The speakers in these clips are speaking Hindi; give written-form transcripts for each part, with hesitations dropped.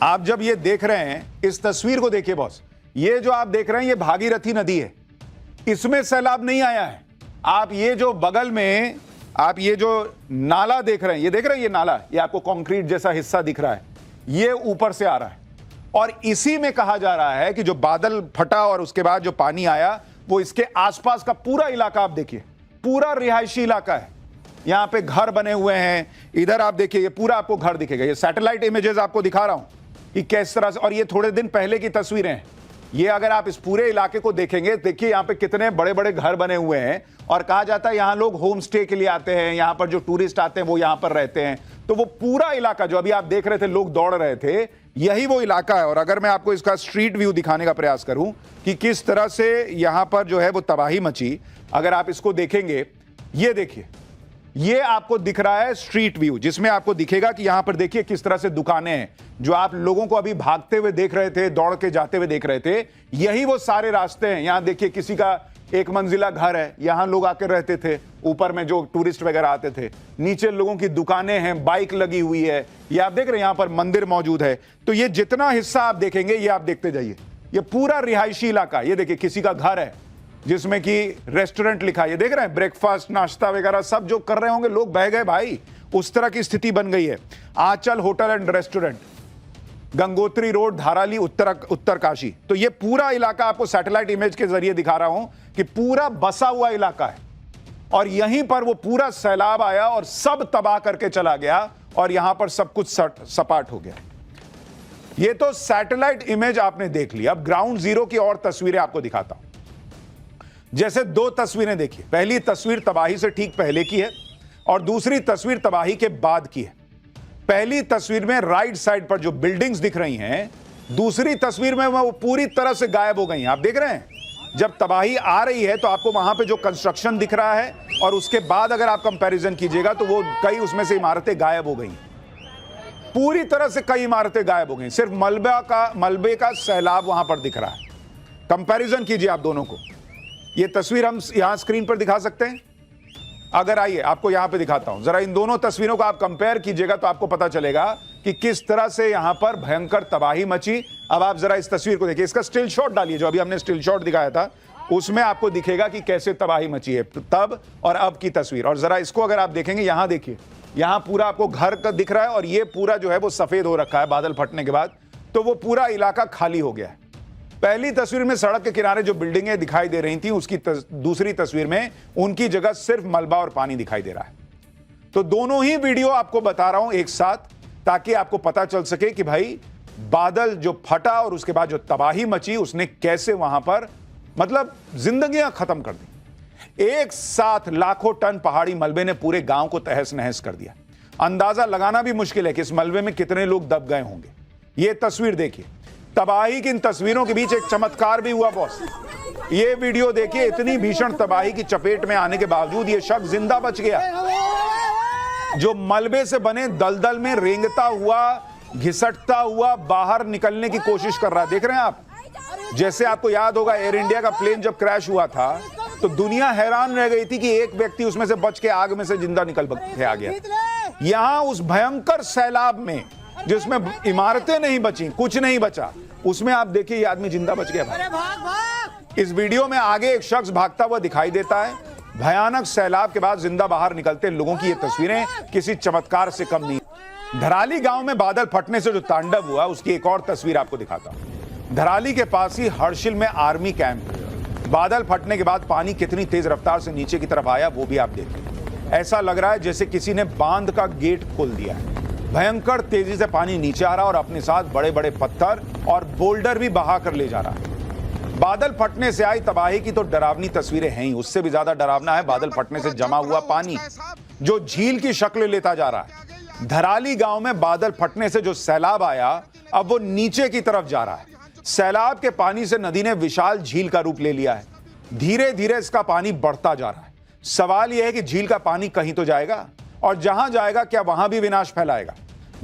आप जब ये देख रहे हैं, इस तस्वीर को देखिए बॉस, ये जो आप देख रहे हैं ये भागीरथी नदी है, इसमें सैलाब नहीं आया है। आप ये जो बगल में आप ये जो नाला देख रहे हैं, ये देख रहे हैं, ये नाला, ये आपको कंक्रीट जैसा हिस्सा दिख रहा है, ये ऊपर से आ रहा है और इसी में कहा जा रहा है कि जो बादल फटा और उसके बाद जो पानी आया वो इसके आसपास का पूरा इलाका आप देखिए, पूरा रिहायशी इलाका है, यहां पे घर बने हुए हैं। इधर आप देखिए, ये पूरा आपको घर दिखेगा। ये सैटेलाइट इमेजेस आपको दिखा रहा हूं कि किस तरह से, और ये थोड़े दिन पहले की तस्वीरें हैं। ये अगर आप इस पूरे इलाके को देखेंगे, देखिए यहां पे कितने बड़े बड़े घर बने हुए हैं और कहा जाता है यहां लोग होम स्टे के लिए आते हैं, यहां पर जो टूरिस्ट आते हैं वो यहां पर रहते हैं। तो वो पूरा इलाका जो अभी आप देख रहे थे, लोग दौड़ रहे थे, यही वो इलाका है। और अगर मैं आपको इसका स्ट्रीट व्यू दिखाने का प्रयास करूं कि किस तरह से यहां पर जो है वो तबाही मची, अगर आप इसको देखेंगे, ये देखिए, ये आपको दिख रहा है स्ट्रीट व्यू, जिसमें आपको दिखेगा कि यहां पर देखिए किस तरह से दुकानें हैं जो आप लोगों को अभी भागते हुए देख रहे थे, दौड़ के जाते हुए देख रहे थे। यही वो सारे रास्ते हैं। यहां देखिए किसी का एक मंजिला घर है, यहां लोग आकर रहते थे, ऊपर में जो टूरिस्ट वगैरह आते थे, नीचे लोगों की दुकानें हैं, बाइक लगी हुई है, ये आप देख रहे हैं, यहां पर मंदिर मौजूद है। तो ये जितना हिस्सा आप देखेंगे ये आप देखते जाइए, ये पूरा रिहायशी इलाका। ये देखिए किसी का घर है जिसमें कि रेस्टोरेंट लिखा है, ये देख रहे हैं, ब्रेकफास्ट नाश्ता वगैरह सब जो कर रहे होंगे लोग बह गए भाई, उस तरह की स्थिति बन गई है। Anchal hotel and restaurant, Gangotri road, Dharali, Uttarkashi. तो ये पूरा इलाका आपको सैटेलाइट इमेज के जरिए दिखा रहा हूं कि पूरा बसा हुआ इलाका है और यहीं पर वो पूरा सैलाब आया और सब तबाह करके चला गया और यहां पर सब कुछ सपाट हो गया। ये तो सैटेलाइट इमेज आपने देख ली। अब ग्राउंड जीरो की और तस्वीरें आपको दिखाता हूं। जैसे दो तस्वीरें देखिए, पहली तस्वीर तबाही से ठीक पहले की है और दूसरी तस्वीर तबाही के बाद की है। पहली तस्वीर में राइट साइड पर जो बिल्डिंग्स दिख रही हैं, दूसरी तस्वीर में वो पूरी तरह से गायब हो गई हैं। आप देख रहे हैं, जब तबाही आ रही है तो आपको वहां पे जो कंस्ट्रक्शन दिख रहा है और उसके बाद अगर आप कंपैरिजन कीजिएगा तो वो कई उसमें से इमारतें गायब हो गई, पूरी तरह से कई इमारतें गायब हो गई। सिर्फ मलबे का सैलाब वहां पर दिख रहा है। कंपैरिजन कीजिए आप दोनों को। ये तस्वीर हम यहां स्क्रीन पर दिखा सकते हैं। अगर आइए आपको यहां पे दिखाता हूं, जरा इन दोनों तस्वीरों को आप कंपेयर कीजिएगा तो आपको पता चलेगा कि किस तरह से यहां पर भयंकर तबाही मची। अब आप जरा इस तस्वीर को देखिए, इसका स्टिल शॉट डालिए, जो अभी हमने स्टिल शॉट दिखाया था उसमें आपको दिखेगा कि कैसे तबाही मची है तब और अब की तस्वीर। और जरा इसको अगर आप देखेंगे, यहां देखिए, यहां पूरा आपको घर का दिख रहा है और ये पूरा जो है वो सफेद हो रखा है बादल फटने के बाद। तो वो पूरा इलाका खाली हो गया है। पहली तस्वीर में सड़क के किनारे जो बिल्डिंगें दिखाई दे रही थी, उसकी दूसरी तस्वीर में उनकी जगह सिर्फ मलबा और पानी दिखाई दे रहा है। तो दोनों ही वीडियो आपको बता रहा हूं एक साथ, ताकि आपको पता चल सके कि भाई बादल जो फटा और उसके बाद जो तबाही मची उसने कैसे वहां पर मतलब जिंदगियां खत्म कर दी। एक साथ लाखों टन पहाड़ी मलबे ने पूरे गांव को तहस नहस कर दिया। अंदाजा लगाना भी मुश्किल है कि इस मलबे में कितने लोग दब गए होंगे। यह तस्वीर देखिए, तबाही की इन तस्वीरों के बीच एक चमत्कार भी हुआ बॉस। ये वीडियो देखिए, इतनी भीषण तबाही की चपेट में आने के बावजूद ये शख्स जिंदा बच गया, जो मलबे से बने दलदल में रेंगता हुआ, घिसटता हुआ बाहर निकलने की कोशिश कर रहा है। देख रहे हैं आप, जैसे आपको याद होगा एयर इंडिया का प्लेन जब क्रैश हुआ था तो दुनिया हैरान रह गई थी कि एक व्यक्ति उसमें से बच के आग में से जिंदा निकल के आ गया। यहां उस भयंकर सैलाब में जिसमें इमारतें नहीं बची, कुछ नहीं बचा, उसमें आप देखिए ये आदमी जिंदा बच गया। इस वीडियो में आगे एक शख्स भागता हुआ दिखाई देता है। भयानक सैलाब के बाद जिंदा बाहर निकलते लोगों की ये तस्वीरें किसी चमत्कार से कम नहीं। धराली गांव में बादल फटने से जो तांडव हुआ उसकी एक और तस्वीर आपको दिखाता हूं। धराली के पास ही हर्षिल में आर्मी कैंप, बादल फटने के बाद पानी कितनी तेज रफ्तार से नीचे की तरफ आया वो भी आप देखें। ऐसा लग रहा है जैसे किसी ने बांध का गेट खोल दिया है। भयंकर तेजी से पानी नीचे आ रहा और अपने साथ बड़े बड़े पत्थर और बोल्डर भी बहा कर ले जा रहा है। बादल फटने से आई तबाही की तो डरावनी तस्वीरें हैं ही, उससे भी ज्यादा डरावना है बादल फटने से जमा हुआ पानी जो झील की शक्ल लेता जा रहा है। धराली गांव में बादल फटने से जो सैलाब आया अब वो नीचे की तरफ जा रहा है। सैलाब के पानी से नदी ने विशाल झील का रूप ले लिया है। धीरे धीरे इसका पानी बढ़ता जा रहा है। सवाल यह है कि झील का पानी कहीं तो जाएगा और जहां जाएगा क्या वहां भी विनाश फैलाएगा।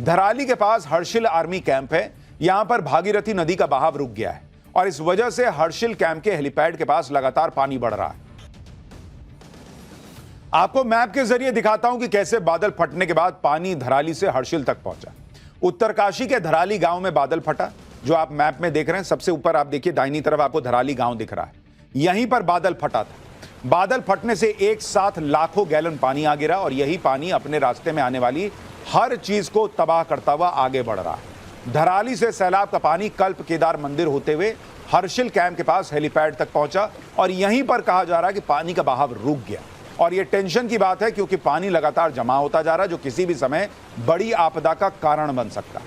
धराली के पास हर्षिल आर्मी कैंप है। यहां पर भागीरथी नदी का बहाव रुक गया है और इस वजह से हर्षिल कैंप के हेलीपैड के पास लगातार पानी बढ़ रहा है। आपको मैप के जरिए दिखाता हूं कि कैसे बादल फटने के बाद पानी धराली से हर्षिल तक पहुंचा। उत्तरकाशी के धराली गांव में बादल फटा, जो आप मैप में देख रहे हैं। सबसे ऊपर आप देखिए, दाहिनी तरफ आपको धराली गांव दिख रहा है, यहीं पर बादल फटा था। बादल फटने से एक साथ लाखों गैलन पानी आ गिरा और यही पानी अपने रास्ते में आने वाली हर चीज को तबाह करता हुआ आगे बढ़ रहा है। धराली से सैलाब का पानी कल्प केदार मंदिर होते हुए हर्षिल कैंप के पास हेलीपैड तक पहुंचा और यहीं पर कहा जा रहा है कि पानी का बहाव रुक गया। और यह टेंशन की बात है, क्योंकि पानी लगातार जमा होता जा रहा है, जो किसी भी समय बड़ी आपदा का कारण बन सकता है।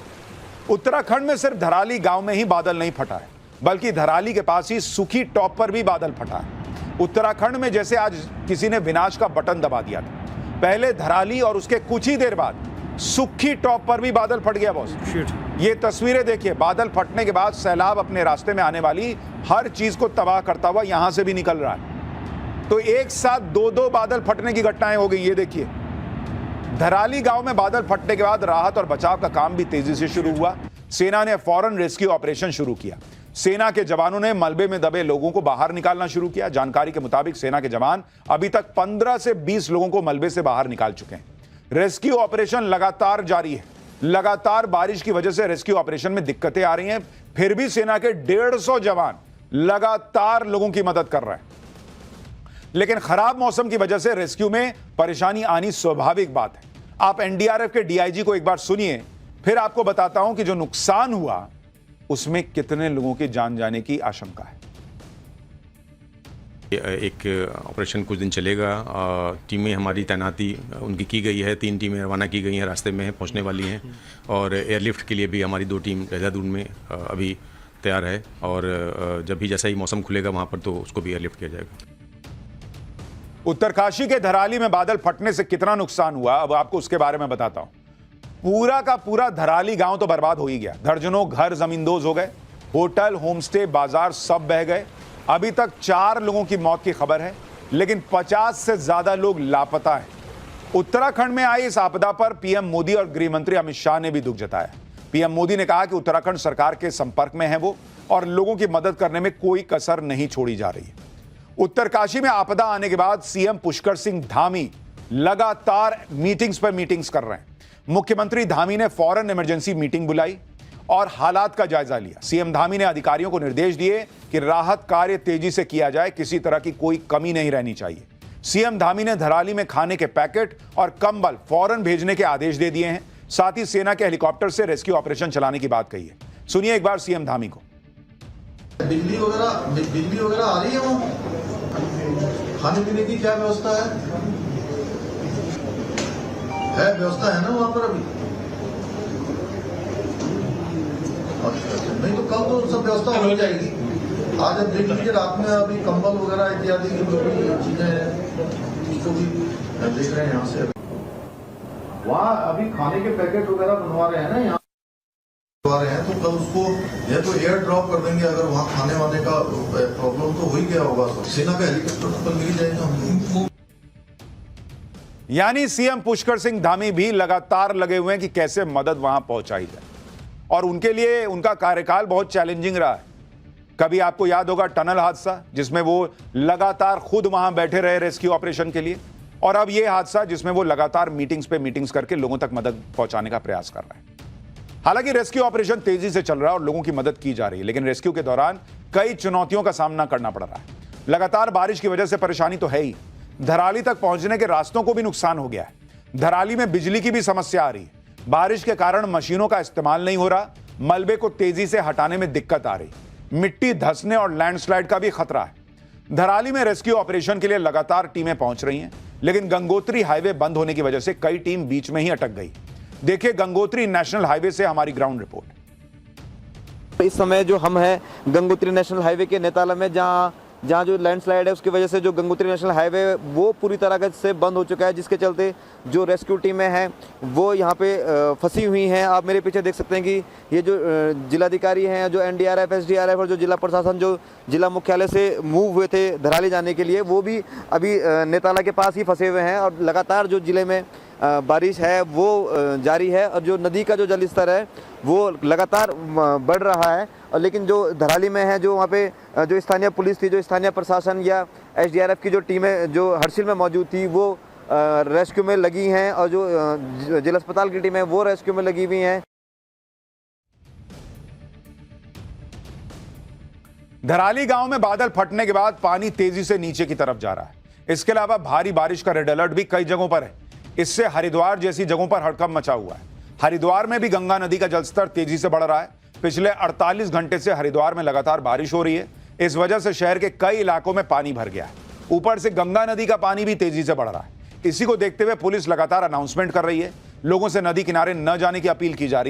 उत्तराखंड में सिर्फ धराली गांव में ही बादल नहीं फटा है, बल्कि धराली के पास ही सुखी टॉप पर भी बादल फटा है। उत्तराखंड में जैसे आज किसी ने विनाश का बटन दबा दिया था। पहले धराली और उसके कुछ ही देर बाद सुखी टॉप पर भी बादल फट गया बॉस। ये तस्वीरें देखिए, बादल फटने के बाद सैलाब अपने रास्ते में आने वाली हर चीज को तबाह करता हुआ यहां से भी निकल रहा है। तो एक साथ दो बादल फटने की घटनाएं हो गई। ये देखिए, धराली गांव में बादल फटने के बाद राहत और बचाव का काम भी तेजी से शुरू हुआ। सेना ने फौरन रेस्क्यू ऑपरेशन शुरू किया। सेना के जवानों ने मलबे में दबे लोगों को बाहर निकालना शुरू किया। जानकारी के मुताबिक सेना के जवान अभी तक 15 से 20 लोगों को मलबे से बाहर निकाल चुके हैं। रेस्क्यू ऑपरेशन लगातार जारी है। लगातार बारिश की वजह से रेस्क्यू ऑपरेशन में दिक्कतें आ रही हैं, फिर भी सेना के 150 जवान लगातार लोगों की मदद कर रहे हैं। लेकिन खराब मौसम की वजह से रेस्क्यू में परेशानी आनी स्वाभाविक बात है। आप एनडीआरएफ के डीआईजी को एक बार सुनिए, फिर आपको बताता हूं कि जो नुकसान हुआ उसमें कितने लोगों की जान जाने की आशंका है। एक ऑपरेशन कुछ दिन चलेगा। टीमें हमारी तैनाती उनकी की गई है, 3 टीमें रवाना की गई हैं, रास्ते में पहुंचने वाली हैं। और एयरलिफ्ट के लिए भी हमारी 2 टीम देहरादून में अभी तैयार है। और जब भी जैसा ही मौसम खुलेगा वहाँ पर तो उसको भी एयरलिफ्ट किया जाएगा। उत्तरकाशी के धराली में बादल फटने से कितना नुकसान हुआ, अब आपको उसके बारे में बताता हूं। पूरा का पूरा धराली गांव तो बर्बाद हो ही गया। दर्जनों घर जमींदोज हो गए, होटल, होमस्टे, बाजार सब बह गए। अभी तक 4 लोगों की मौत की खबर है, लेकिन 50 से ज्यादा लोग लापता हैं। उत्तराखंड में आई इस आपदा पर पीएम मोदी और गृह मंत्री अमित शाह ने भी दुख जताया। पीएम मोदी ने कहा कि उत्तराखंड सरकार के संपर्क में है वो, और लोगों की मदद करने में कोई कसर नहीं छोड़ी जा रही है। उत्तरकाशी में आपदा आने के बाद सीएम पुष्कर सिंह धामी लगातार मीटिंग्स पर मीटिंग्स कर रहे हैं। मुख्यमंत्री धामी ने फौरन इमरजेंसी मीटिंग बुलाई और हालात का जायजा लिया। सीएम धामी ने अधिकारियों को निर्देश दिए कि राहत कार्य तेजी से किया जाए, किसी तरह की कोई कमी नहीं रहनी चाहिए। सीएम धामी ने धराली में खाने के पैकेट और कंबल फौरन भेजने के आदेश दे दिए हैं। साथ ही सेना के हेलीकॉप्टर से रेस्क्यू ऑपरेशन चलाने की बात कही है। सुनिए एक बार सीएम धामी को। बिजली वगैरह आ रही है वहाँ? खाने पीने की क्या व्यवस्था है व्यवस्था है ना वहाँ पर अभी? अच्छा, नहीं तो कल तो सब व्यवस्था हो जाएगी। आज अब देख लीजिए, रात में अभी कंबल वगैरह इत्यादि की जो भी चीजें हैं उसको भी देख रहे हैं यहाँ से। वहाँ अभी खाने के पैकेट वगैरह बनवा रहे हैं ना, यहाँ रहे हैं, तो कल उसको या तो एयर ड्रॉप कर देंगे। अगर वहाँ खाने वाने का प्रॉब्लम तो हो ही गया होगा तो सेना का हेलीकॉप्टर कल मिल जाएगा हमको। यानी सीएम पुष्कर सिंह धामी भी लगातार लगे हुए हैं कि कैसे मदद वहां पहुंचाई जाए, और उनके लिए उनका कार्यकाल बहुत चैलेंजिंग रहा है। कभी आपको याद होगा टनल हादसा, जिसमें वो लगातार खुद वहां बैठे रहे रेस्क्यू ऑपरेशन के लिए, और अब ये हादसा जिसमें वो लगातार मीटिंग्स पे मीटिंग्स करके लोगों तक मदद पहुंचाने का प्रयास कर रहे हैं। हालांकि रेस्क्यू ऑपरेशन तेजी से चल रहा है और लोगों की मदद की जा रही है, लेकिन रेस्क्यू के दौरान कई चुनौतियों का सामना करना पड़ रहा है। लगातार बारिश की वजह से परेशानी तो है ही, धराली तक पहुंचने के रास्तों को भी नुकसान हो गया है। धराली में बिजली की भी समस्या आ रही है। बारिश के कारण मशीनों का इस्तेमाल नहीं हो रहा, मलबे को तेजी से हटाने में दिक्कत आ रही, मिट्टी धंसने और लैंडस्लाइड का भी खतरा है। धराली में रेस्क्यू ऑपरेशन के लिए लगातार टीमें पहुंच रही हैं, लेकिन गंगोत्री हाईवे बंद होने की वजह से कई टीम बीच में ही अटक गई। देखिए गंगोत्री नेशनल हाईवे से हमारी ग्राउंड रिपोर्ट। इस समय जो हम हैं गंगोत्री नेशनल हाईवे के नेताला में, जहाँ जो लैंडस्लाइड है उसकी वजह से जो गंगोत्री नेशनल हाईवे वो पूरी तरह से बंद हो चुका है, जिसके चलते जो रेस्क्यू टीमें हैं वो यहाँ पे फंसी हुई हैं। आप मेरे पीछे देख सकते हैं कि ये जो जिलाधिकारी हैं, जो एनडीआरएफ, एसडीआरएफ और जो जिला प्रशासन जो जिला मुख्यालय से मूव हुए थे धराली जाने के लिए, वो भी अभी नेताला के पास ही फंसे हुए हैं। और लगातार जो जिले में बारिश है वो जारी है, और जो नदी का जो जल स्तर है वो लगातार बढ़ रहा है। और लेकिन जो धराली में है, जो वहाँ पे जो स्थानीय पुलिस थी, जो स्थानीय प्रशासन या एसडीआरएफ की जो टीमें जो हर्षिल में मौजूद थी वो रेस्क्यू में लगी हैं, और जो जिला अस्पताल की टीम है वो रेस्क्यू में लगी हुई हैं। धराली गांव में बादल फटने के बाद पानी तेजी से नीचे की तरफ जा रहा है। इसके अलावा भारी बारिश का रेड अलर्ट भी कई जगहों पर है। इससे हरिद्वार जैसी जगहों पर हड़कंप मचा हुआ है। हरिद्वार में भी गंगा नदी का जलस्तर तेजी से बढ़ रहा है। पिछले 48 घंटे से हरिद्वार में लगातार बारिश हो रही है। इस वजह से शहर के कई इलाकों में पानी भर गया है। ऊपर से गंगा नदी का पानी भी तेजी से बढ़ रहा है। इसी को देखते हुए पुलिस लगातार अनाउंसमेंट कर रही है। लोगों से नदी किनारे न जाने की अपील की जा रही है।